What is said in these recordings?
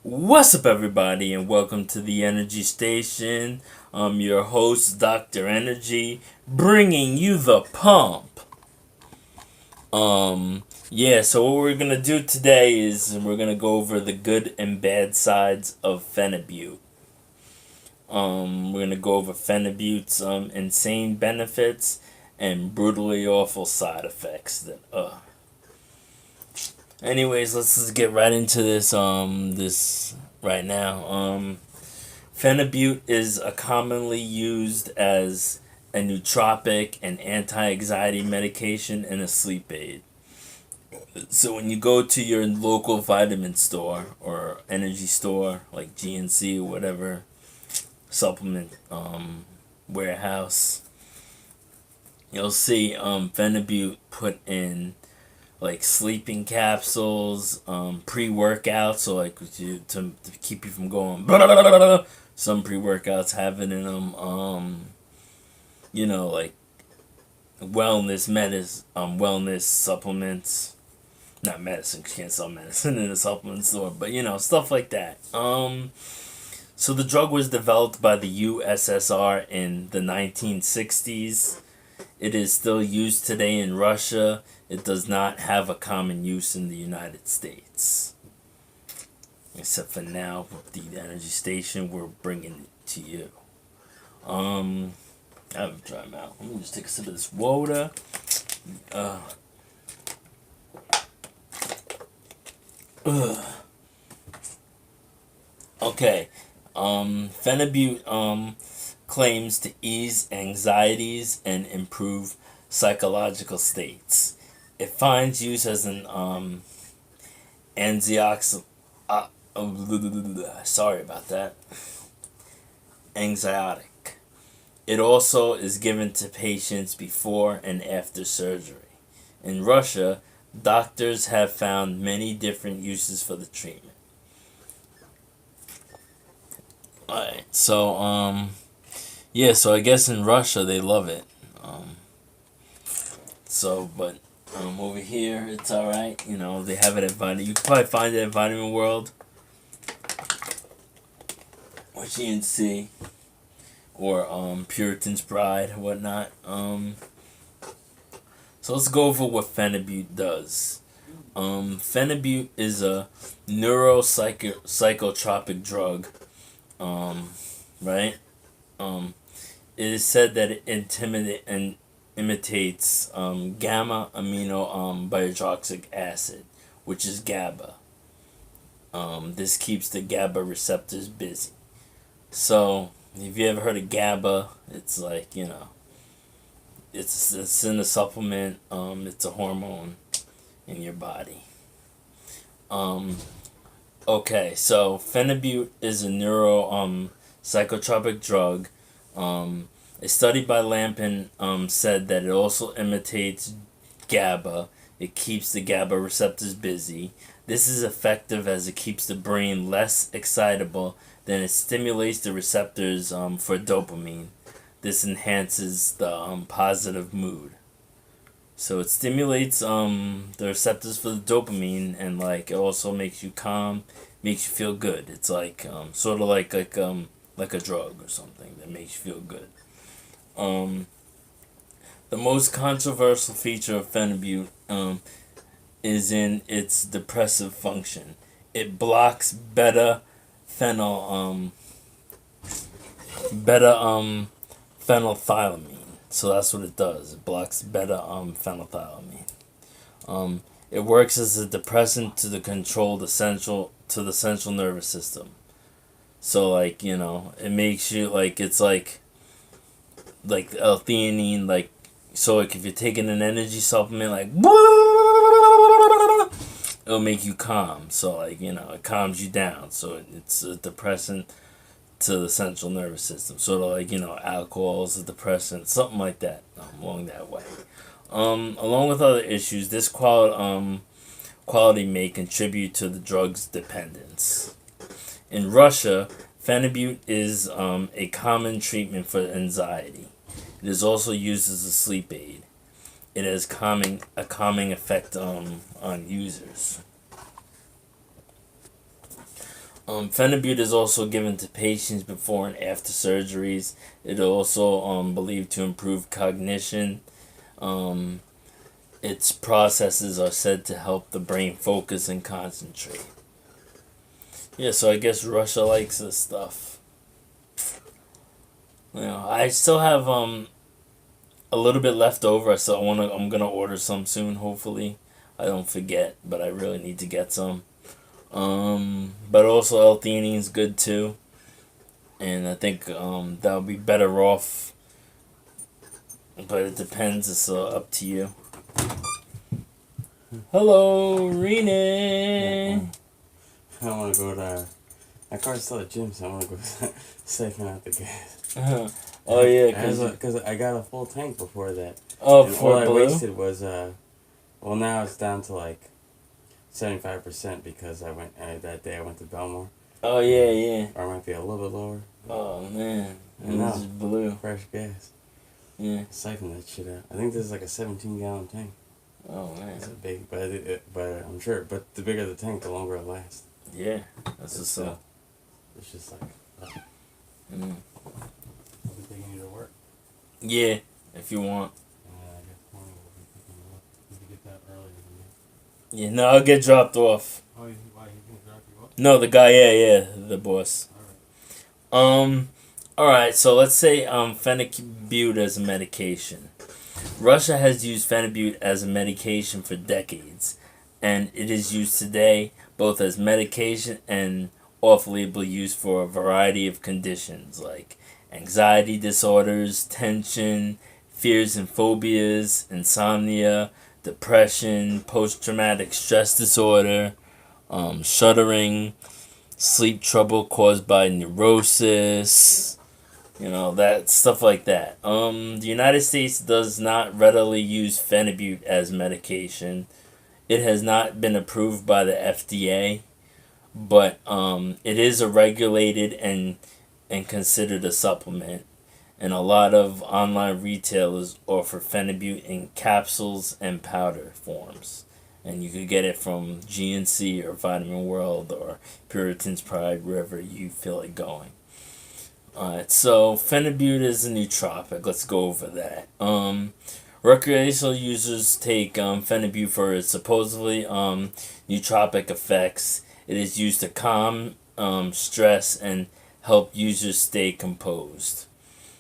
What's up, everybody, and welcome to the Energy Station. I'm your host, Dr. Energy, bringing you the pump. So what we're gonna do today is we're gonna go over the good and bad sides of Phenibute. We're gonna go over Phenibute's insane benefits and brutally awful side effects. Anyways, let's just get right into this right now. Phenibute is a commonly used as a nootropic and anti-anxiety medication and a sleep aid. So when you go to your local vitamin store or energy store like GNC or whatever supplement warehouse, you'll see Phenibute put in like sleeping capsules, pre-workouts, so like to keep you from going. Blah, blah, blah, blah, blah. Some pre-workouts have it in them. Like wellness supplements. Not medicine. You can't sell medicine in a supplement store, but stuff like that. So the drug was developed by the USSR in the 1960s. It is still used today in Russia. It does not have a common use in the United States. Except for now, with the energy station, we're bringing it to you. I have a dry mouth. Let me just take a sip of this water. Okay. Phenibute claims to ease anxieties and improve psychological states. It finds use as an antioxidant. Sorry about that. Anxiotic. It also is given to patients before and after surgery. In Russia, doctors have found many different uses for the treatment. Alright, so so I guess in Russia they love it. But over here it's alright. They have it at Vitamin. You can probably find it at Vitamin World or GNC or Puritan's Pride or whatnot. So let's go over what Phenibute does. Phenibute is a neuropsychotropic drug. Right? It is said that it imitates gamma amino biohydroxylic acid, which is GABA. This keeps the GABA receptors busy. So, if you ever heard of GABA, it's like, it's in a supplement. It's a hormone in your body. Okay, so Phenibute is a psychotropic drug. A study by Lampin said that it also imitates GABA. It keeps the GABA receptors busy. This is effective as it keeps the brain less excitable than it stimulates the receptors for dopamine. This enhances the positive mood. So it stimulates the receptors for the dopamine, and like it also makes you calm, makes you feel good. It's like sort of like a drug or something that makes you feel good. The most controversial feature of Phenibute is in its depressive function. It blocks phenethylamine. So that's what it does. It blocks phenethylamine. It works as a depressant to control the central nervous system. So it makes you it's like L-theanine, so if you're taking an energy supplement, it'll make you calm. So it calms you down. So it's a depressant to the central nervous system. Sort of alcohol is a depressant, something like that, along that way. Along with other issues, this quality may contribute to the drug's dependence. In Russia, Phenibute is a common treatment for anxiety. It is also used as a sleep aid. It has a calming effect on users. Phenibute is also given to patients before and after surgeries. It also believed to improve cognition. Um, its processes are said to help the brain focus and concentrate. Yeah, so I guess Russia likes this stuff. I still have a little bit left over, so I'm gonna order some soon. Hopefully, I don't forget, but I really need to get some. But also L-theanine is good too, and I think that'll be better off. But it depends. It's up to you. Hello, Rene. I want to go to. My car's still at gym, so I want to go siphon out the gas. Oh yeah, because I got a full tank before that. Oh, and for all I blue? wasted was well, now it's down to like 75% because that day I went to Belmore. Oh yeah. Or it might be a little bit lower. Oh man, And now, this is blue. fresh gas. Yeah. Siphon that shit out. I think this is like a 17-gallon tank. Oh man. It's a big, but I'm sure. But the bigger the tank, the longer it lasts. Yeah, that's what's up. It's just like. Mm. I'll be taking you to work. Yeah, if you want. I guess morning we'll be picking you up. Did you get that earlier than me? Yeah, no, I'll get dropped off. Oh, why he can drop you off? No, the guy, yeah, the boss. Alright, so let's say Phenibute as a medication. Russia has used Phenibute as a medication for decades, and it is used today both as medication and off-label use for a variety of conditions like anxiety disorders, tension, fears and phobias, insomnia, depression, post-traumatic stress disorder, shuddering, sleep trouble caused by neurosis, that stuff like that. The United States does not readily use Phenibute as medication. It has not been approved by the FDA, but it is a regulated and considered a supplement. And a lot of online retailers offer Phenibute in capsules and powder forms. And you could get it from GNC or Vitamin World or Puritan's Pride, wherever you feel like going. Alright, so Phenibute is a nootropic. Let's go over that. Recreational users take Phenibute for its supposedly nootropic effects. It is used to calm stress and help users stay composed.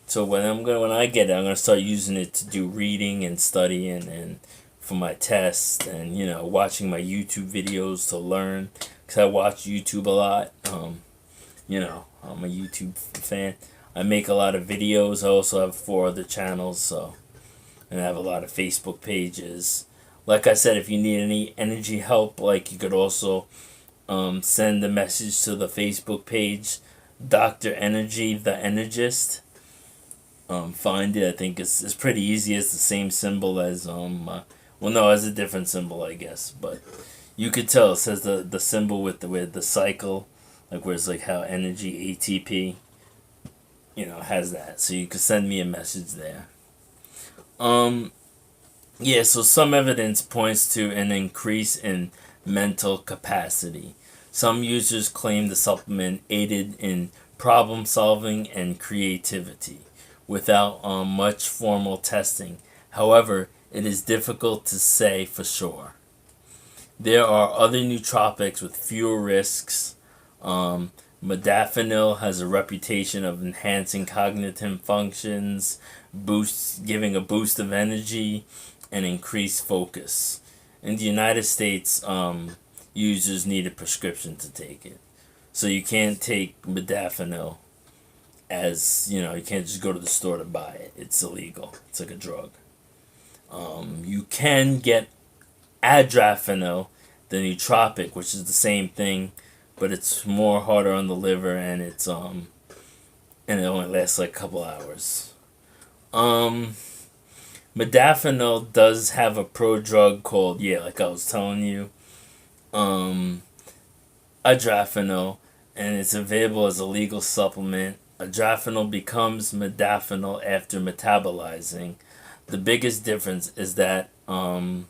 So when I get it, I'm gonna start using it to do reading and studying and for my tests and watching my YouTube videos to learn, because I watch YouTube a lot. I'm a YouTube fan. I make a lot of videos. I also have 4 other channels, and I have a lot of Facebook pages. Like I said, if you need any energy help, like you could also send a message to the Facebook page, Dr. Energy, the Energist. Find it. I think it's pretty easy. It's the same symbol as it's a different symbol, I guess, but you could tell it says the symbol with the cycle, like where it's like how energy ATP, has that. So you could send me a message there. So some evidence points to an increase in mental capacity. Some users claim the supplement aided in problem solving and creativity without much formal testing. However, it is difficult to say for sure. There are other nootropics with fewer risks. Modafinil has a reputation of enhancing cognitive functions, giving a boost of energy, and increased focus. In the United States, users need a prescription to take it. So you can't take modafinil as, you can't just go to the store to buy it. It's illegal. It's like a drug. You can get adrafinil, the nootropic, which is the same thing, but it's more harder on the liver, and it's and it only lasts like a couple hours. Modafinil does have a prodrug called, like I was telling you, adrafinil, and it's available as a legal supplement. Adrafinil becomes modafinil after metabolizing. The biggest difference is that the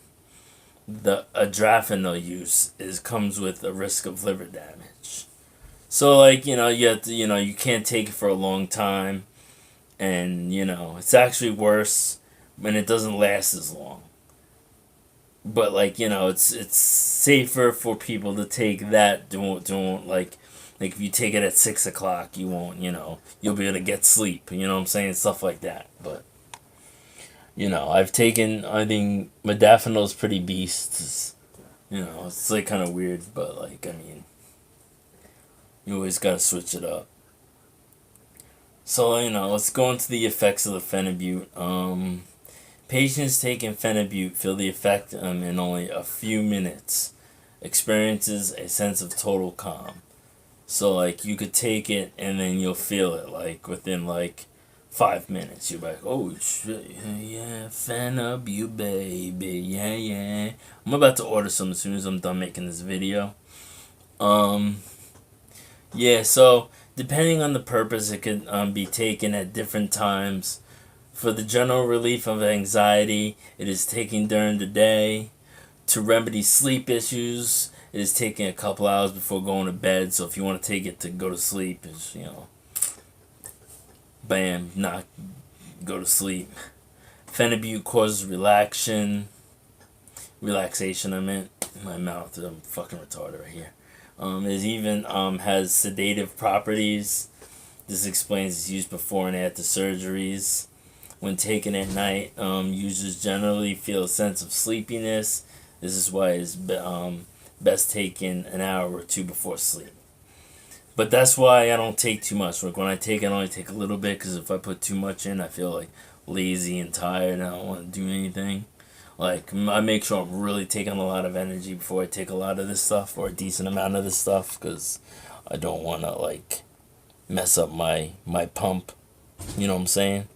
adrafinil use comes with a risk of liver damage. So like, you have to, you can't take it for a long time, and it's actually worse when it doesn't last as long. But like, it's safer for people to take that. Don't like if you take it at 6 o'clock, you won't, you'll be able to get sleep. You know what I'm saying? Stuff like that. But I've taken, I think modafinil's pretty beast. It's like kind of weird, but like, I mean, you always gotta switch it up. So let's go into the effects of the Phenibute. Patients taking Phenibute feel the effect in only a few minutes. Experiences a sense of total calm. So like you could take it and then you'll feel it like within like 5 minutes. You're like, oh shit, yeah, Phenibute, baby, yeah, yeah. I'm about to order some as soon as I'm done making this video. Yeah, so depending on the purpose, it could be taken at different times. For the general relief of anxiety, it is taken during the day. To remedy sleep issues, it is taken a couple hours before going to bed. So if you want to take it to go to sleep, it's, bam, not go to sleep. Phenibute causes relaxation, I meant. My mouth, I'm fucking retarded right here. It even has sedative properties. This explains its use before and after surgeries. When taken at night, users generally feel a sense of sleepiness. This is why it's best taken an hour or two before sleep. But that's why I don't take too much. Like when I take it, I only take a little bit, because if I put too much in, I feel like lazy and tired and I don't want to do anything. Like, I make sure I'm really taking a lot of energy before I take a lot of this stuff, or a decent amount of this stuff, because I don't want to, like, mess up my pump. You know what I'm saying?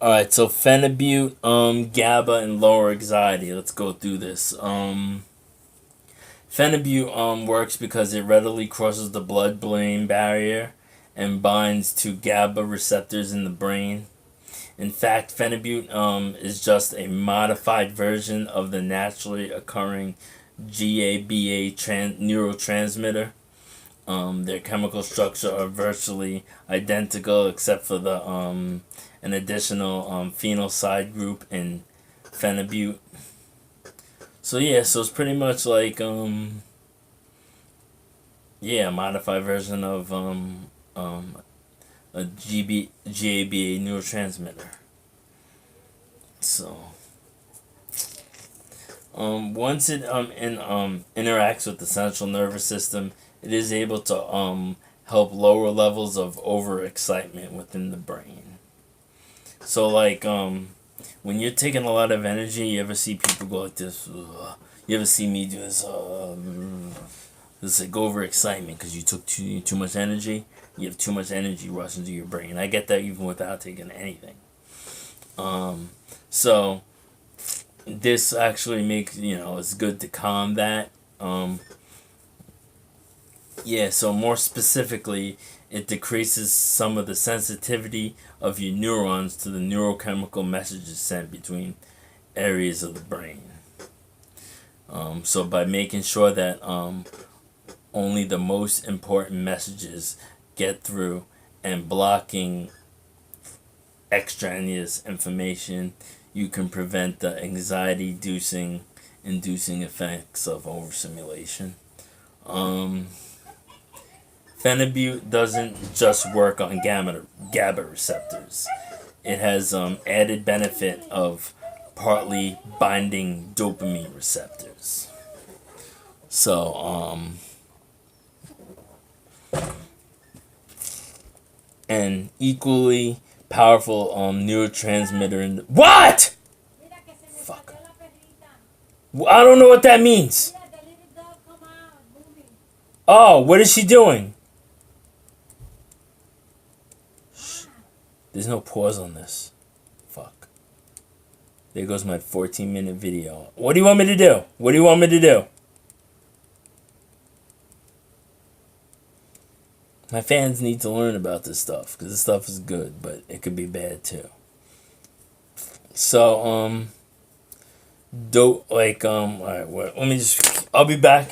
Alright, so Phenibute, GABA, and lower anxiety. Let's go through this. Phenibute works because it readily crosses the blood-brain barrier and binds to GABA receptors in the brain. In fact, Phenibute is just a modified version of the naturally occurring GABA neurotransmitter. Their chemical structure are virtually identical except for the an additional phenyl side group in Phenibute. So yeah, so it's pretty much like a modified version of a GABA neurotransmitter. So once it interacts with the central nervous system, it is able to help lower levels of overexcitement within the brain. So like when you're taking a lot of energy, you ever see people go like this? You ever see me do this? This like overexcitement because you took too much energy. You have too much energy rushing to your brain. I get that even without taking anything. So this actually makes, it's good to calm that. So more specifically, it decreases some of the sensitivity of your neurons to the neurochemical messages sent between areas of the brain. So by making sure that only the most important messages get through and blocking extraneous information, you can prevent the anxiety-inducing effects of overstimulation. Phenibute doesn't just work on GABA receptors. It has added benefit of partly binding dopamine receptors. So, an equally powerful neurotransmitter in the... What? Fuck. I don't know what that means. Oh, what is she doing? There's no pause on this. Fuck. There goes my 14-minute video. What do you want me to do? What do you want me to do? My fans need to learn about this stuff, because this stuff is good, but it could be bad too. So, alright, let me just, I'll be back.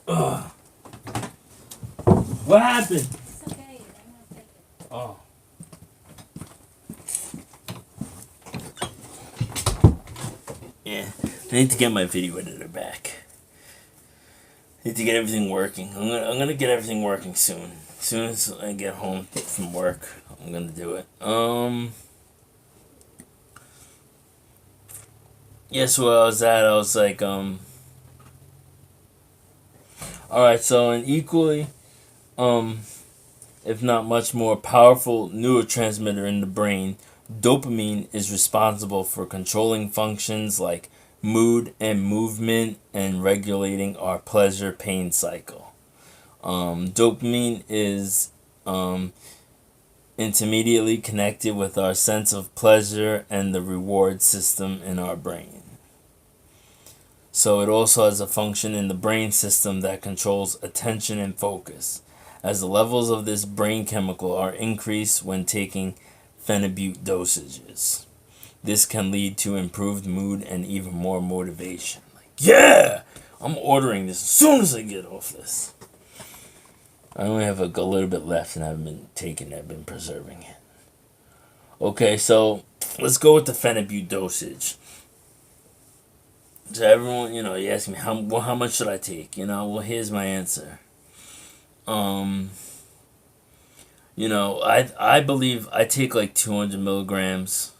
Ugh. What happened? It's okay. I'm gonna take it. Oh. Yeah, I need to get my video editor back. I need to get everything working. I'm gonna get everything working soon. As soon as I get home from work, I'm gonna do it. Yes, where I was at, I was like, alright, so an equally, if not much more powerful neurotransmitter in the brain, dopamine is responsible for controlling functions like mood and movement and regulating our pleasure pain cycle. Dopamine is intermediately connected with our sense of pleasure and the reward system in our brain. So it also has a function in the brain system that controls attention and focus, as the levels of this brain chemical are increased when taking Phenibute dosages. This can lead to improved mood and even more motivation. Like, yeah! I'm ordering this as soon as I get off this. I only have a little bit left and I haven't been taking it, I've been preserving it. Okay, so let's go with the Phenibute dosage. So everyone, you ask me, how much should I take? Well, here's my answer. I believe I take like 200 milligrams.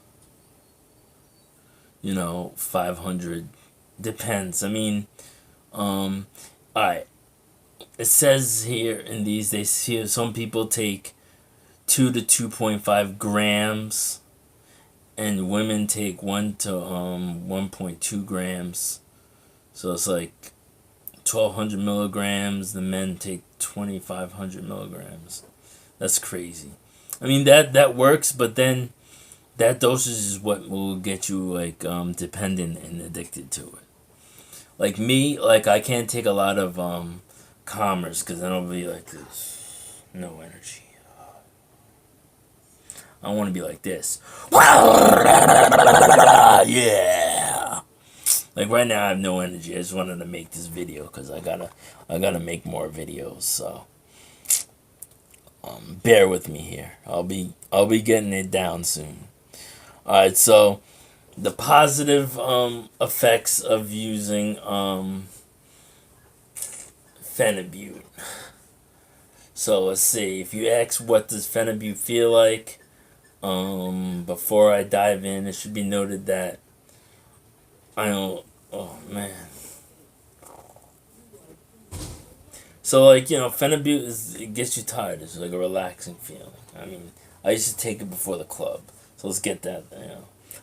500. Depends. I mean, alright. It says here in these, they see some people take 2 to 2.5 grams, and women take 1 to 1.2 grams. So it's like 1,200 milligrams. The men take 2,500 milligrams. That's crazy. I mean that works, but then that dosage is what will get you like dependent and addicted to it. Like me, I can't take a lot of calmers because then I'll be like this, no energy. I want to be like this. Yeah. Like right now I have no energy. I just wanted to make this video because I gotta make more videos. So bear with me here. I'll be getting it down soon. All right. So the positive effects of using Phenibute. So let's see. If you ask what does Phenibute feel like, before I dive in, it should be noted that I don't. Oh man. So Phenibute it gets you tired. It's like a relaxing feeling. I mean, I used to take it before the club. So let's get that.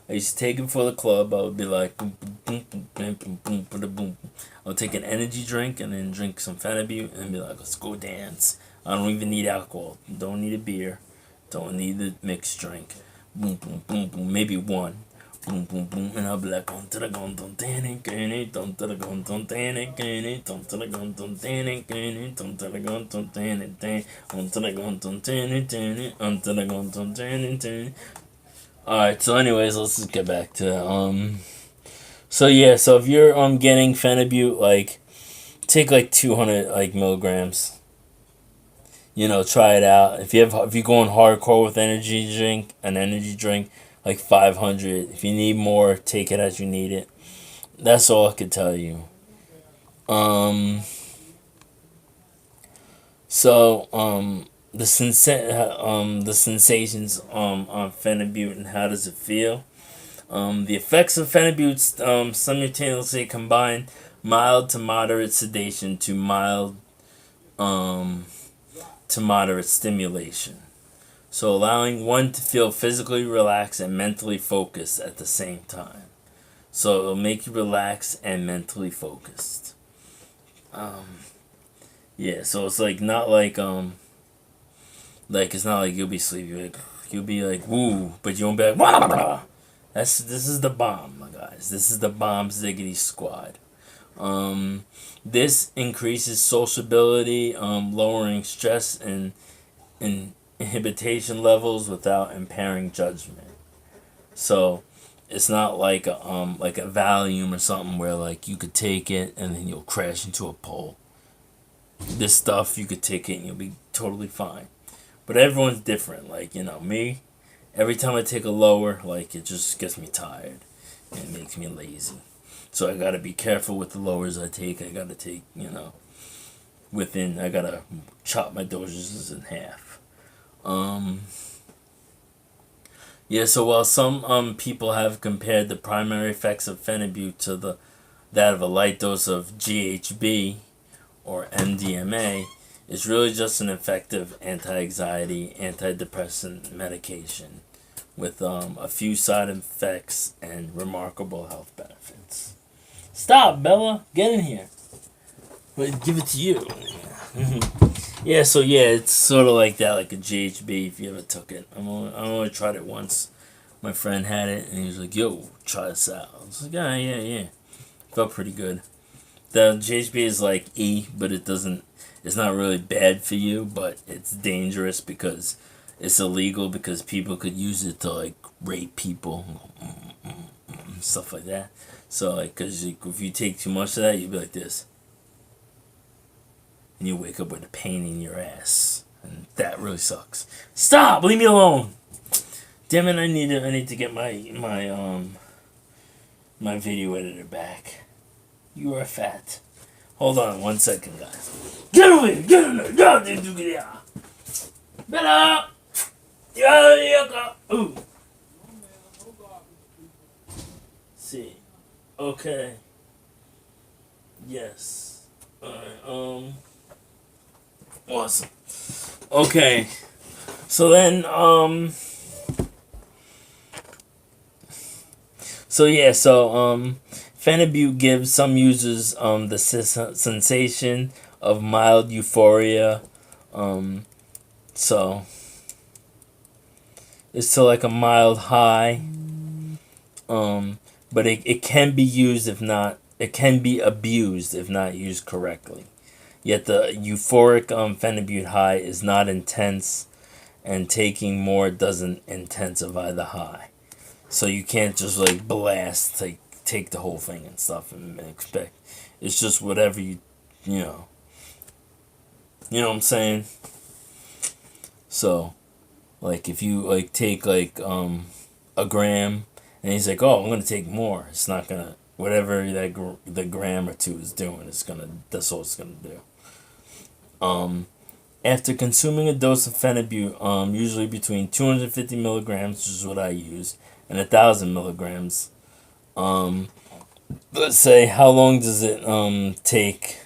I used to take it before the club. I would be like, boom, boom, boom, boom, boom, boom, boom, boom. I would take an energy drink and then drink some Phenibute and be like, let's go dance. I don't even need alcohol. Don't need a beer. Don't need the mixed drink. Boom, boom, boom, boom. Maybe one. Boom, boom, boom. And I'll be like, on to the gun, don't tanny, canny, don't to the gun, don't tanny, canny, don't to the gun, don't tanny, canny, don't to the gun, don't tanny, tanny, on to the gun, don't tanny, tanny, on to the gun, don't tanny, tanny. Alright, so anyways, let's just get back to so yeah, so if you're getting Phenibute, take 200 milligrams. Try it out. If you're going hardcore with an energy drink, 500. If you need more, take it as you need it. That's all I could tell you. The sensations on Phenibute and how does it feel? The effects of Phenibute simultaneously combine mild to moderate sedation to mild to moderate stimulation. So allowing one to feel physically relaxed and mentally focused at the same time. So it'll make you relaxed and mentally focused. Yeah, so it's not it's not like you'll be sleepy. You'll be like woo, but you won't be like wah, blah, blah. This is the bomb, my guys. This is the bomb ziggity squad. This increases sociability, lowering stress and inhibition levels without impairing judgment. So it's not like a Valium or something where you could take it and then you'll crash into a pole. this stuff, you could take it and you'll be totally fine. But everyone's different. Like, me, every time I take a lower, like, it just gets me tired. And it makes me lazy. So I gotta be careful with the lowers I take. I gotta take, I gotta chop my doses in half. Yeah, so while some people have compared the primary effects of Phenibute to that of a light dose of GHB or MDMA, it's really just an effective anti-anxiety, antidepressant medication with a few side effects and remarkable health benefits. Stop, Bella! Get in here! Wait, give it to you. Yeah, so it's sort of like that, like a GHB if you ever took it. I only tried it once. My friend had it, and he was like, yo, try this out. I was like, yeah. Felt pretty good. The GHB is like E, but it's not really bad for you, but it's dangerous because it's illegal because people could use it to, like, rape people, stuff like that. So, like, because if you take too much of that, you'll be like this. And you wake up with a pain in your ass. And that really sucks. Stop! Leave me alone! Damn it, I need to get my video editor back. You are fat. Hold on 1 second, guys. Get away! Get in there! Get here! Better! Yeah, ooh. See. Okay. Yes. Alright, awesome. Okay. So then, Phenibute gives some users the sensation of mild euphoria. So it's to like a mild high. But it can be used it can be abused if not used correctly. Yet the euphoric Phenibute high is not intense, and taking more doesn't intensify the high. So you can't just like blast, take the whole thing and stuff and expect. It's just whatever you know. You know what I'm saying? So, like if you like take like a gram, and he's like, oh, I'm gonna take more. It's not gonna, whatever the gram or two is doing, that's all it's gonna do. After consuming a dose of Phenibute, usually between 250 milligrams, which is what I use, and 1,000 milligrams, let's say, how long does it take?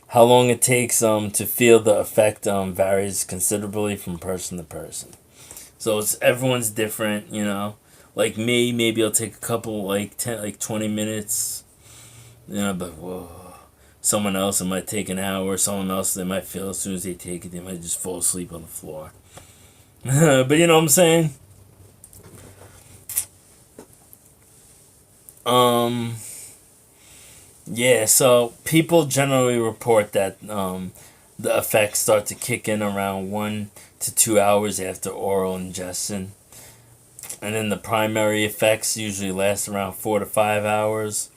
How long it takes to feel the effect varies considerably from person to person. So everyone's different, Like me, maybe I'll take a couple, 20 minutes, but whoa. Someone else, it might take an hour. Someone else, they might feel as soon as they take it, they might just fall asleep on the floor. But you know what I'm saying? Yeah, so people generally report that the effects start to kick in around 1 to 2 hours after oral ingestion. And then the primary effects usually last around 4 to 5 hours.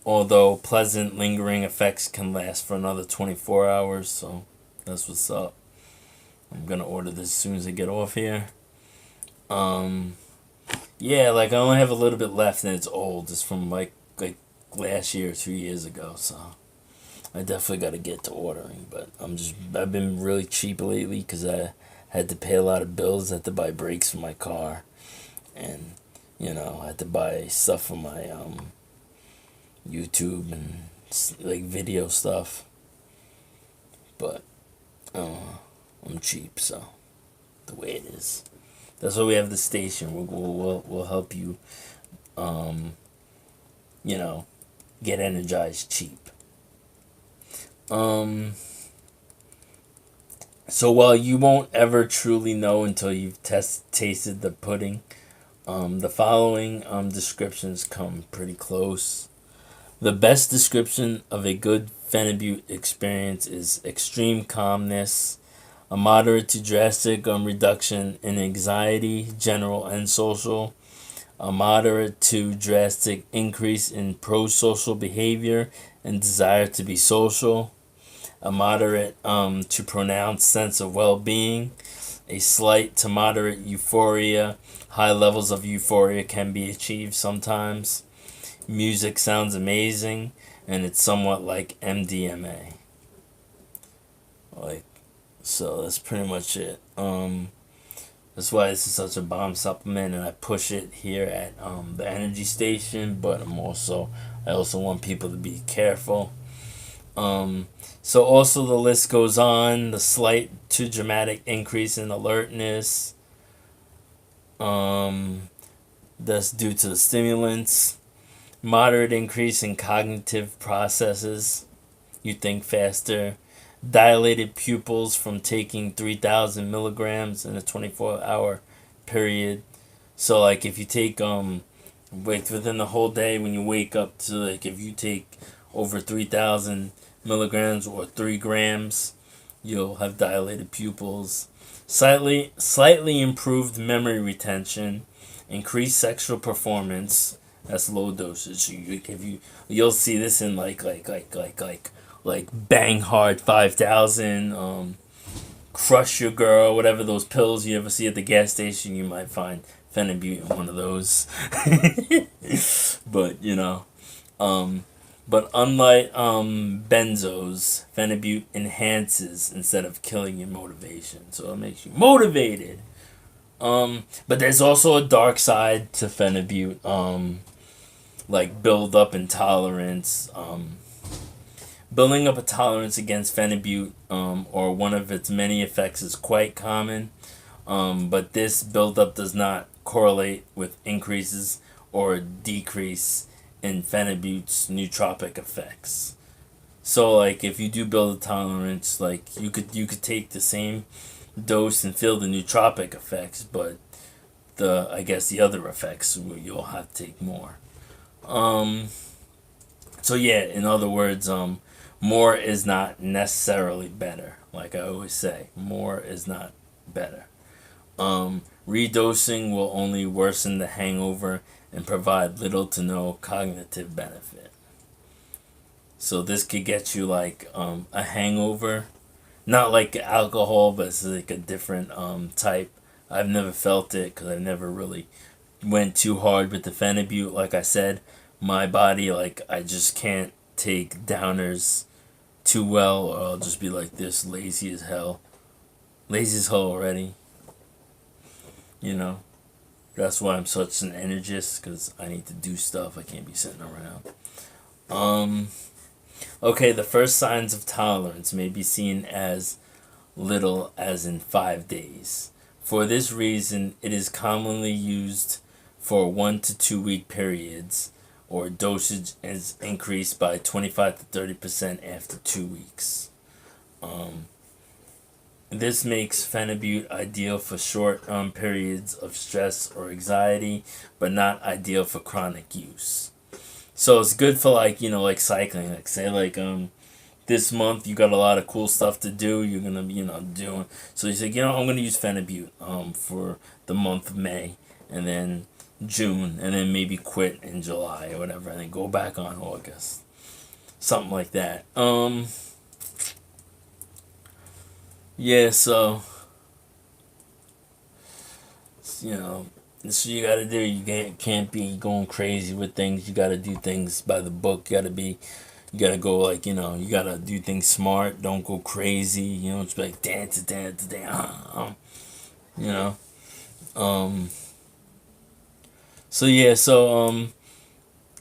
Although pleasant lingering effects can last for another 24 hours. So that's what's up. I'm going to order this as soon as I get off here. Yeah, like I only have a little bit left and it's old. It's from like last year or 2 years ago. So I definitely got to get to ordering. But I've been really cheap lately because I had to pay a lot of bills. I had to buy brakes for my car. And, I had to buy stuff for my YouTube and like video stuff. But I'm cheap, so the way it is. That's why we have the station. We'll help you, get energized cheap. So while you won't ever truly know until you've tasted the pudding, the following descriptions come pretty close. The best description of a good Phenibute experience is extreme calmness, a moderate to drastic reduction in anxiety, general and social, a moderate to drastic increase in pro-social behavior and desire to be social, a moderate to pronounced sense of well-being, a slight to moderate euphoria. High levels of euphoria can be achieved sometimes. Music sounds amazing, and it's somewhat like MDMA. Like, so that's pretty much it. That's why this is such a bomb supplement, and I push it here at the energy station. But I also want people to be careful. So also the list goes on. The slight to dramatic increase in alertness. That's due to the stimulants. Moderate increase in cognitive processes. You think faster. Dilated pupils from taking 3,000 milligrams in a 24-hour period. So like if you take within the whole day when you wake up to like if you take over 3,000 milligrams or 3 grams, you'll have dilated pupils. Slightly improved memory retention, increased sexual performance. That's low dosage. You'll see this in like Bang Hard 5,000, Crush Your Girl, whatever those pills you ever see at the gas station. You might find Phenibute in one of those. But but unlike benzos, Phenibute enhances instead of killing your motivation, so it makes you motivated. But there's also a dark side to Phenibute, like build up intolerance. Building up a tolerance against Phenibute, or one of its many effects, is quite common. But this buildup does not correlate with increases or decrease in Phenibute's nootropic effects. So, like, if you do build a tolerance, like you could take the same dose and feel the nootropic effects, but the other effects you'll have to take more. So yeah, in other words, more is not necessarily better. Like I always say, more is not better. Redosing will only worsen the hangover and provide little to no cognitive benefit. So this could get you like a hangover, not like alcohol, but it's like a different type. I've never felt it because I've never really went too hard with the Phenibute. Like I said, my body, like, I just can't take downers too well, or I'll just be like this, lazy as hell. Lazy as hell already. That's why I'm such an energist, because I need to do stuff. I can't be sitting around. Okay, the first signs of tolerance may be seen as little as in 5 days. For this reason, it is commonly used for 1 to 2 week periods, or dosage is increased by 25 to 30% after 2 weeks. This makes Phenibute ideal for short periods of stress or anxiety, but not ideal for chronic use. So it's good for like cycling. Like say this month you got a lot of cool stuff to do. You're gonna be doing. So you say I'm gonna use Phenibute for the month of May, and then June, and then maybe quit in July or whatever, and then go back on August. Something like that. Yeah, so this what you gotta do. You can't be going crazy with things. You gotta do things by the book. You gotta go like, you gotta do things smart. Don't go crazy. It's like dance. So yeah,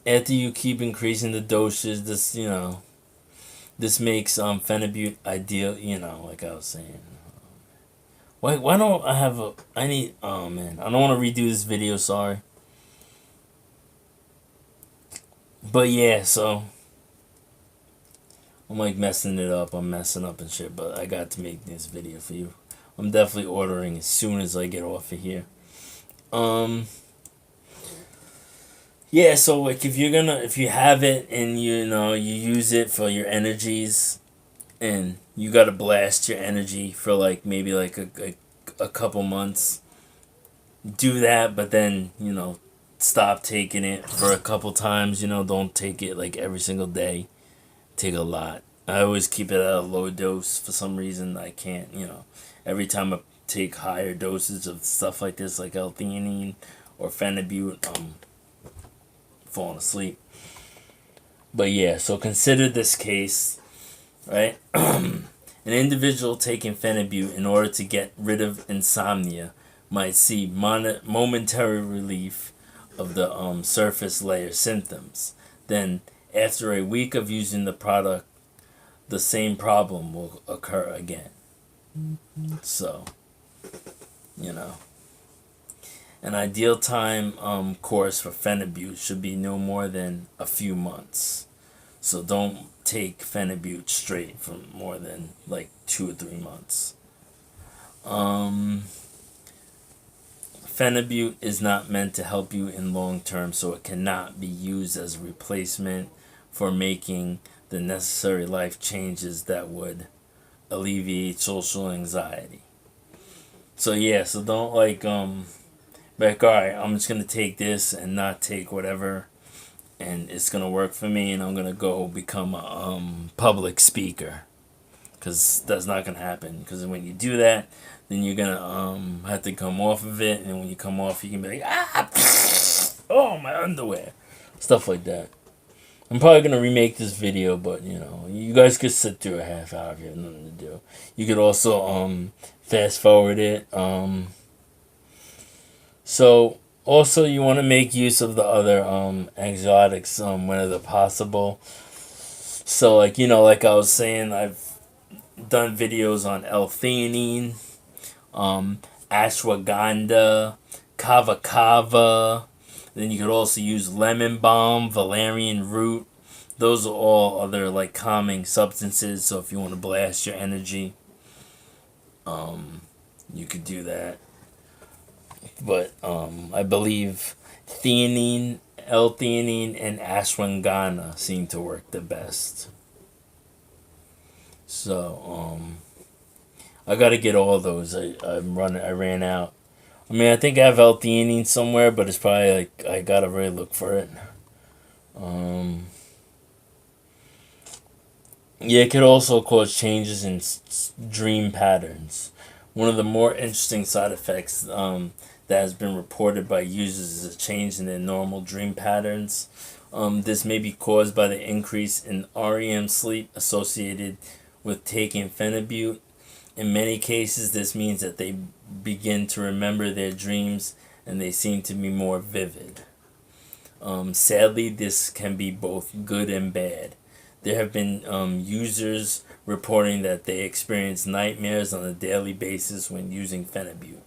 after you keep increasing the dosage, this makes Phenibute ideal. Like I was saying. Why don't I have oh man, I don't want to redo this video. Sorry. But yeah, so I'm like messing it up. I'm messing up and shit. But I got to make this video for you. I'm definitely ordering as soon as I get off of here. Yeah, so like if you have it and you use it for your energies, and you gotta blast your energy for like maybe like a couple months, do that, but then stop taking it for a couple times. Don't take it like every single day. Take a lot. I always keep it at a low dose. For some reason, I can't, every time I take higher doses of stuff like this, like L-theanine or Phenibute, I'm falling asleep. But yeah, so consider this case, right? An individual taking Phenibute in order to get rid of insomnia might see momentary relief of the surface layer symptoms. Then, after a week of using the product, the same problem will occur again. So, an ideal time course for Phenibute should be no more than a few months. So don't take Phenibute straight for more than like 2 or 3 months. Phenibute is not meant to help you in long term, so it cannot be used as a replacement for making the necessary life changes that would alleviate social anxiety. So yeah, so don't like alright, I'm just gonna take this and not take whatever, and it's gonna work for me, and I'm gonna go become a public speaker, because that's not gonna happen. Because when you do that, then you're gonna have to come off of it, and when you come off, you can be like, oh, my underwear, stuff like that. I'm probably gonna remake this video, but you guys could sit through a half hour if you have nothing to do. You could also fast forward it. So also you want to make use of the other exotics whenever possible. So like like I was saying, I've done videos on L-theanine, ashwagandha, kava kava. Then you could also use lemon balm, valerian root. Those are all other like calming substances. So if you want to blast your energy, you could do that. But I believe theanine, L-theanine, and ashwagandha seem to work the best. So I gotta get all those. I ran out. I mean, I think I have L-theanine somewhere, but it's probably like I gotta really look for it. Yeah, it could also cause changes in dream patterns. One of the more interesting side effects that has been reported by users is a change in their normal dream patterns. This may be caused by the increase in REM sleep associated with taking Phenibute. In many cases, this means that they begin to remember their dreams and they seem to be more vivid. Sadly, this can be both good and bad. There have been users reporting that they experience nightmares on a daily basis when using Phenibute.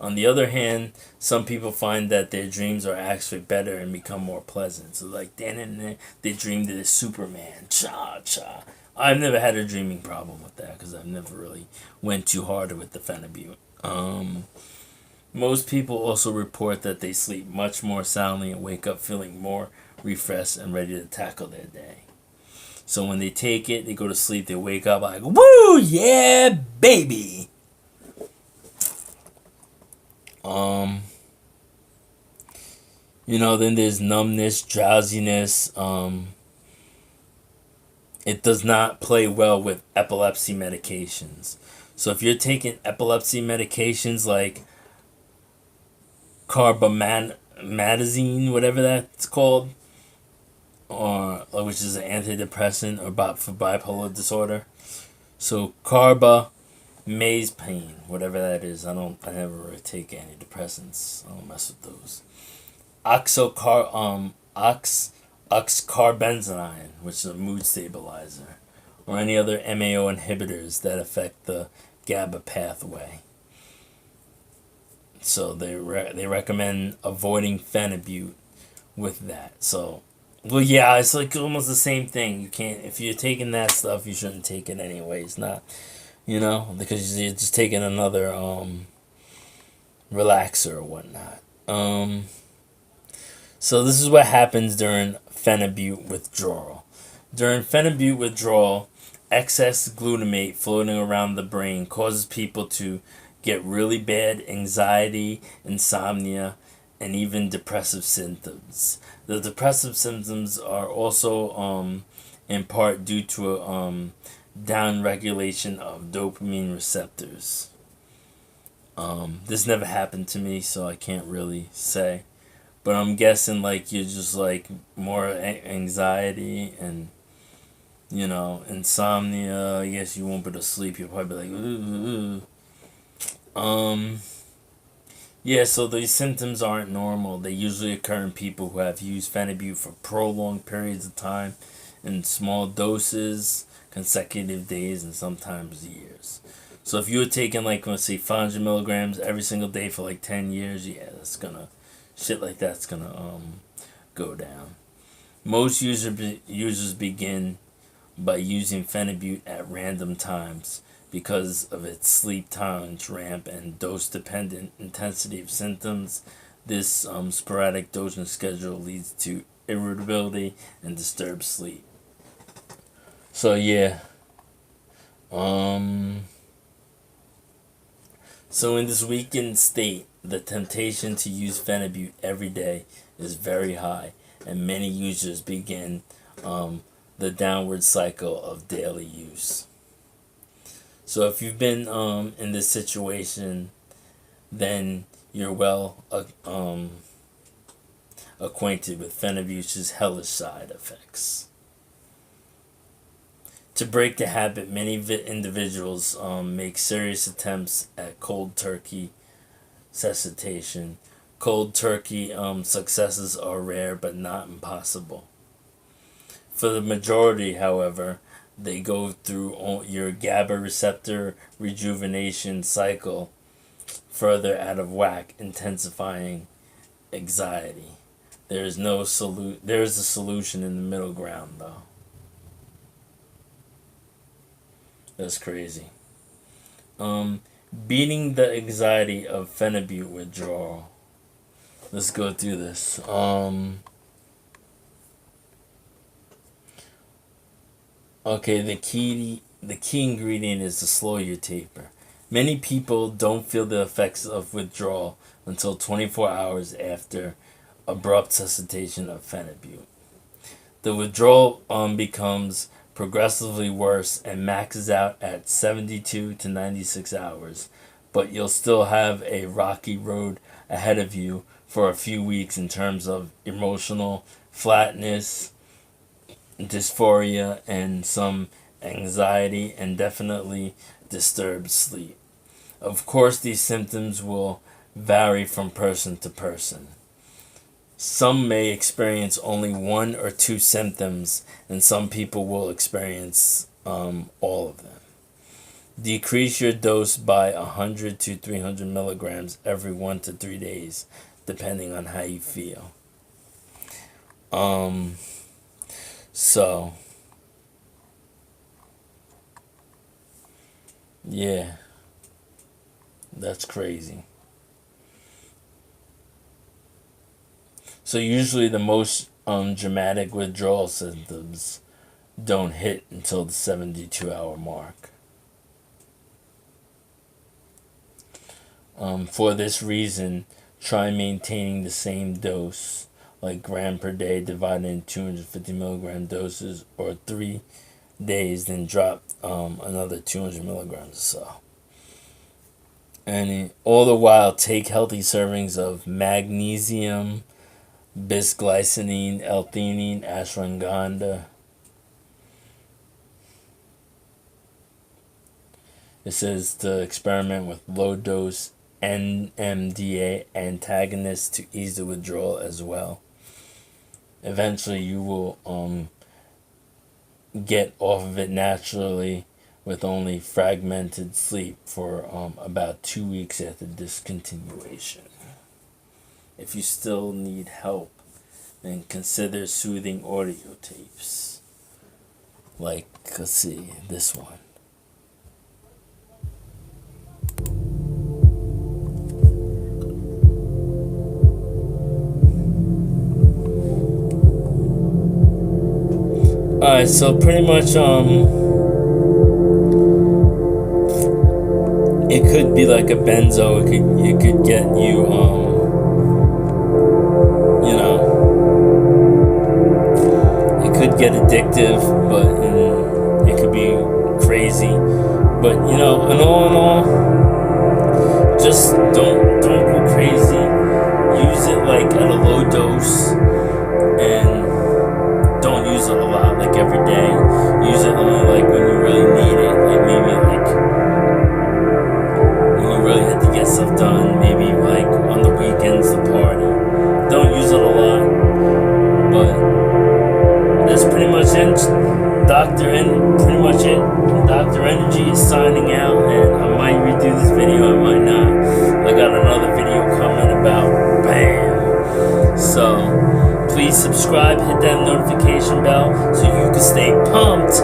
On the other hand, some people find that their dreams are actually better and become more pleasant. So like, they dreamed of the Superman. Cha-cha. I've never had a dreaming problem with that because I've never really went too hard with the Phenibute. Most people also report that they sleep much more soundly and wake up feeling more refreshed and ready to tackle their day. So when they take it, they go to sleep, they wake up like, woo, yeah, baby. Then there's numbness, drowsiness. It does not play well with epilepsy medications. So if you're taking epilepsy medications like carbamazepine, whatever that's called, or which is an antidepressant or for bipolar disorder. So carbamazepine, whatever that is. I never really take antidepressants. I don't mess with those. Oxcarbenzone, which is a mood stabilizer, or any other MAO inhibitors that affect the GABA pathway. So they recommend avoiding Phenibute with that. So, well, yeah, it's like almost the same thing. You can't, if you're taking that stuff, you shouldn't take it anyways. Not, because you're just taking another relaxer or whatnot. So this is what happens during Phenibute withdrawal. During Phenibute withdrawal, excess glutamate floating around the brain causes people to get really bad anxiety, insomnia, and even depressive symptoms. The depressive symptoms are also in part due to a down regulation of dopamine receptors. This never happened to me, so I can't really say. But I'm guessing like you're just like more anxiety and insomnia. I guess you won't be able to sleep. You'll probably be like, ooh. Yeah, so these symptoms aren't normal. They usually occur in people who have used Phenibute for prolonged periods of time in small doses, consecutive days, and sometimes years. So if you were taking like, let's say 500 milligrams every single day for like 10 years, yeah, shit like that's gonna go down. Most users begin by using Phenibute at random times because of its sleep tolerance ramp and dose-dependent intensity of symptoms. This sporadic dosing schedule leads to irritability and disturbed sleep. So yeah. So in this weakened state, the temptation to use Phenibute every day is very high, and many users begin the downward cycle of daily use. So if you've been in this situation, then you're well acquainted with Phenibute's hellish side effects. To break the habit, many individuals make serious attempts at cold turkey cessation. Cold turkey successes are rare but not impossible. For the majority, however, they go through your GABA receptor rejuvenation cycle further out of whack, intensifying anxiety. There is a solution in the middle ground, though. That's crazy. Beating the anxiety of Phenibute withdrawal. Let's go through this. Okay, the key ingredient is to slow your taper. Many people don't feel the effects of withdrawal until 24 hours after abrupt cessation of Phenibute. The withdrawal becomes progressively worse and maxes out at 72 to 96 hours, but you'll still have a rocky road ahead of you for a few weeks in terms of emotional flatness, dysphoria, and some anxiety, and definitely disturbed sleep. Of course, these symptoms will vary from person to person. Some may experience only 1 or 2 symptoms, and some people will experience all of them. Decrease your dose by 100 to 300 milligrams every 1 to 3 days, depending on how you feel. So, yeah, that's crazy. So usually the most dramatic withdrawal symptoms don't hit until the 72-hour mark. For this reason, try maintaining the same dose, like gram per day divided in 250 milligram doses, or 3 days, then drop another 200 milligrams or so. And all the while, take healthy servings of magnesium, bisglycinine, L-theanine, ashwagandha. It says to experiment with low-dose NMDA antagonists to ease the withdrawal as well. Eventually, you will get off of it naturally with only fragmented sleep for about 2 weeks after discontinuation. If you still need help, then consider soothing audio tapes. Like, let's see, this one. Alright, so pretty much, it could be like a benzo. It could get you, it could could get addictive, but it could be crazy. But in all, just don't go crazy. Use it like at a low dose, and don't use it a lot, like every day. Use it only like when you really need it, like maybe like when you really have to get stuff done. Maybe like on the weekends to party. Don't use it a lot, but that's pretty much it. Pretty much it. Dr. Energy is signing out, and I might redo this video, I might not. I got another video coming about BAM. So please subscribe, hit that notification bell so you can stay pumped